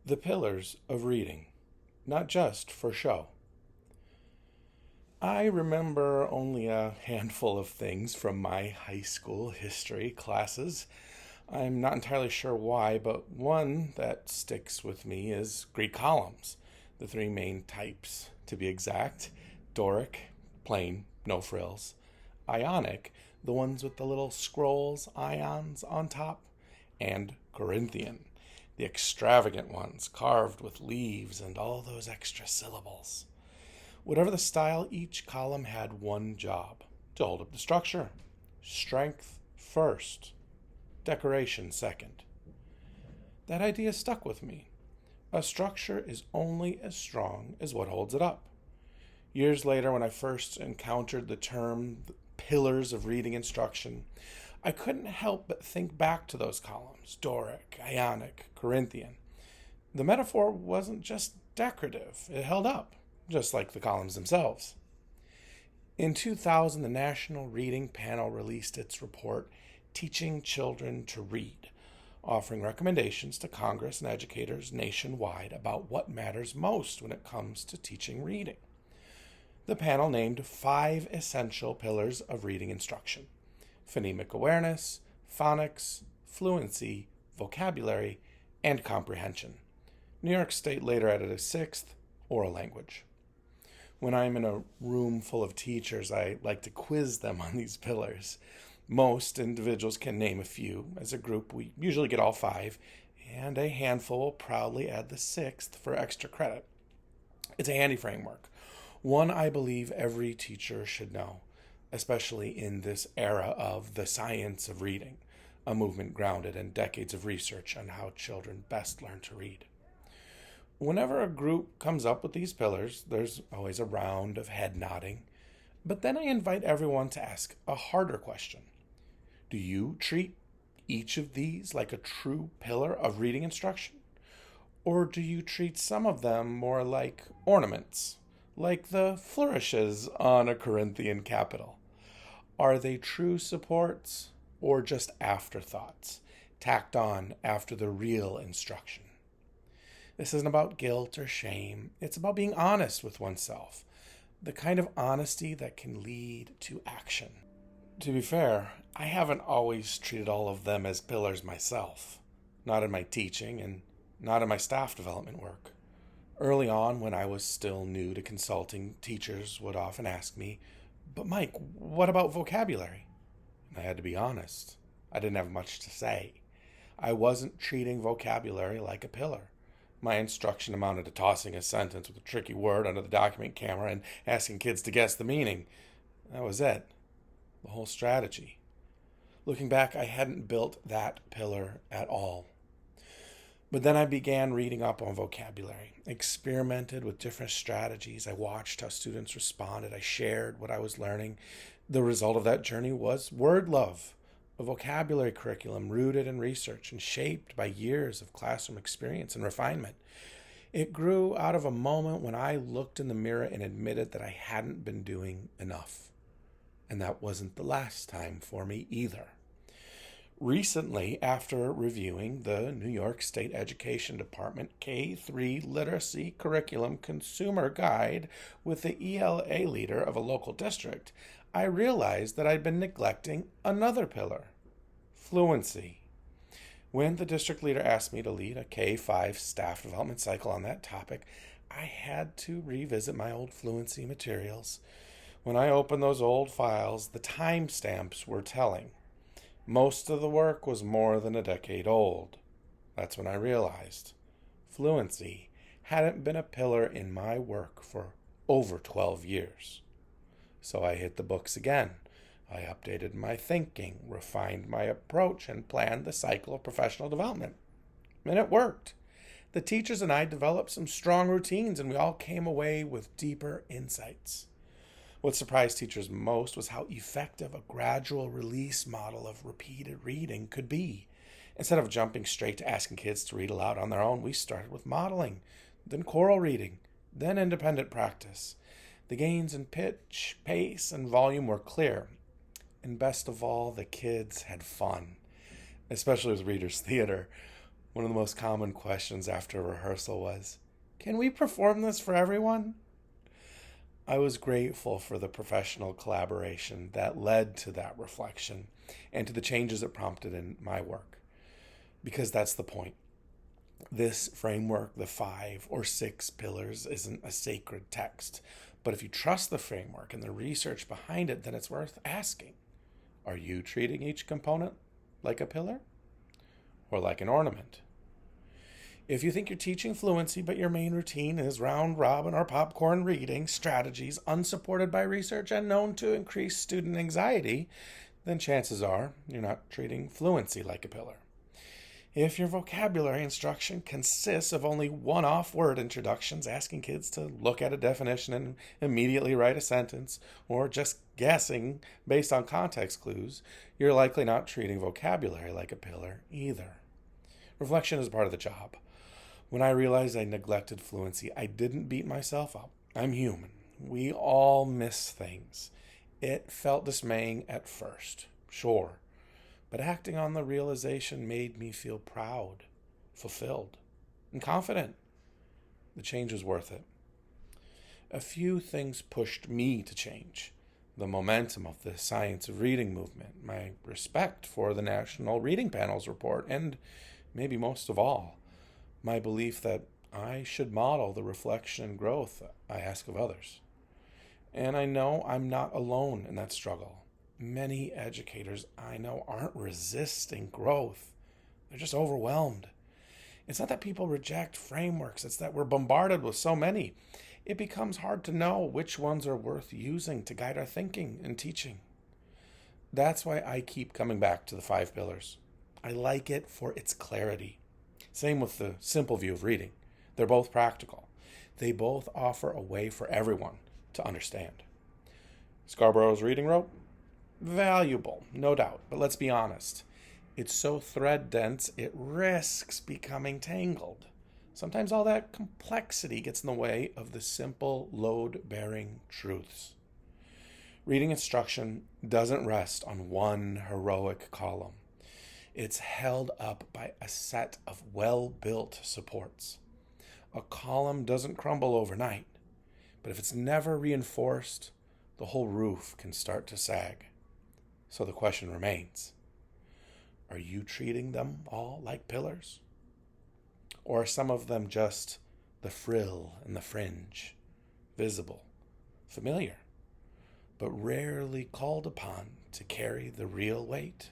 The pillars of reading, not just for show. I remember only a handful of things from my high school history classes. I'm not entirely sure why, but one that sticks with me is Greek columns, the three main types, to be exact: Doric, plain, no frills; Ionic, the ones with the little scrolls, ions on top; and Corinthian, the extravagant ones, carved with leaves and all those extra syllables. Whatever the style, each column had one job: to hold up the structure. Strength first, decoration second. That idea stuck with me. A structure is only as strong as what holds it up. Years later, when I first encountered the term pillars of reading instruction, I couldn't help but think back to those columns: Doric, Ionic, Corinthian. The metaphor wasn't just decorative, it held up, just like the columns themselves. In 2000, the National Reading Panel released its report, Teaching Children to Read, offering recommendations to Congress and educators nationwide about what matters most when it comes to teaching reading. The panel named 5 essential pillars of reading instruction: phonemic awareness, phonics, fluency, vocabulary, and comprehension. New York State later added a 6th, oral language. When I'm in a room full of teachers, I like to quiz them on these pillars. Most individuals can name a few. As a group, we usually get all 5, and a handful will proudly add the 6th for extra credit. It's a handy framework, one I believe every teacher should know, especially in this era of the science of reading, a movement grounded in decades of research on how children best learn to read. Whenever a group comes up with these pillars, there's always a round of head nodding, but then I invite everyone to ask a harder question. Do you treat each of these like a true pillar of reading instruction? Or do you treat some of them more like ornaments, like the flourishes on a Corinthian capital? Are they true supports or just afterthoughts, tacked on after the real instruction? This isn't about guilt or shame. It's about being honest with oneself, the kind of honesty that can lead to action. To be fair, I haven't always treated all of them as pillars myself, not in my teaching and not in my staff development work. Early on, when I was still new to consulting, teachers would often ask me, "But Mike, what about vocabulary?" And I had to be honest. I didn't have much to say. I wasn't treating vocabulary like a pillar. My instruction amounted to tossing a sentence with a tricky word under the document camera and asking kids to guess the meaning. That was it. The whole strategy. Looking back, I hadn't built that pillar at all. But then I began reading up on vocabulary, experimented with different strategies. I watched how students responded. I shared what I was learning. The result of that journey was Word Love, a vocabulary curriculum rooted in research and shaped by years of classroom experience and refinement. It grew out of a moment when I looked in the mirror and admitted that I hadn't been doing enough. And that wasn't the last time for me either. Recently, after reviewing the New York State Education Department K-3 Literacy Curriculum Consumer Guide with the ELA leader of a local district, I realized that I'd been neglecting another pillar: fluency. When the district leader asked me to lead a K-5 staff development cycle on that topic, I had to revisit my old fluency materials. When I opened those old files, the timestamps were telling. Most of the work was more than a decade old. That's when I realized fluency hadn't been a pillar in my work for over 12 years. So I hit the books again. I updated my thinking, refined my approach, and planned the cycle of professional development. And it worked. The teachers and I developed some strong routines, and we all came away with deeper insights. What surprised teachers most was how effective a gradual release model of repeated reading could be. Instead of jumping straight to asking kids to read aloud on their own, we started with modeling, then choral reading, then independent practice. The gains in pitch, pace, and volume were clear. And best of all, the kids had fun, especially with Reader's Theater. One of the most common questions after rehearsal was, "Can we perform this for everyone?" I was grateful for the professional collaboration that led to that reflection and to the changes it prompted in my work. Because that's the point. This framework, the 5 or 6 pillars, isn't a sacred text. But if you trust the framework and the research behind it, then it's worth asking. Are you treating each component like a pillar or like an ornament? If you think you're teaching fluency, but your main routine is round robin or popcorn reading strategies unsupported by research and known to increase student anxiety, then chances are you're not treating fluency like a pillar. If your vocabulary instruction consists of only one-off word introductions, asking kids to look at a definition and immediately write a sentence, or just guessing based on context clues, you're likely not treating vocabulary like a pillar either. Reflection is part of the job. When I realized I neglected fluency, I didn't beat myself up. I'm human. We all miss things. It felt dismaying at first, sure. But acting on the realization made me feel proud, fulfilled, and confident. The change was worth it. A few things pushed me to change. The momentum of the science of reading movement, my respect for the National Reading Panel's report, and maybe most of all, my belief that I should model the reflection and growth I ask of others. And I know I'm not alone in that struggle. Many educators I know aren't resisting growth. They're just overwhelmed. It's not that people reject frameworks, it's that we're bombarded with so many. It becomes hard to know which ones are worth using to guide our thinking and teaching. That's why I keep coming back to the 5 pillars. I like it for its clarity. Same with the simple view of reading. They're both practical. They both offer a way for everyone to understand. Scarborough's reading rope? Valuable, no doubt, but let's be honest. It's so thread dense, it risks becoming tangled. Sometimes all that complexity gets in the way of the simple, load-bearing truths. Reading instruction doesn't rest on one heroic column. It's held up by a set of well-built supports. A column doesn't crumble overnight, but if it's never reinforced, the whole roof can start to sag. So the question remains, are you treating them all like pillars? Or are some of them just the frill and the fringe, visible, familiar, but rarely called upon to carry the real weight?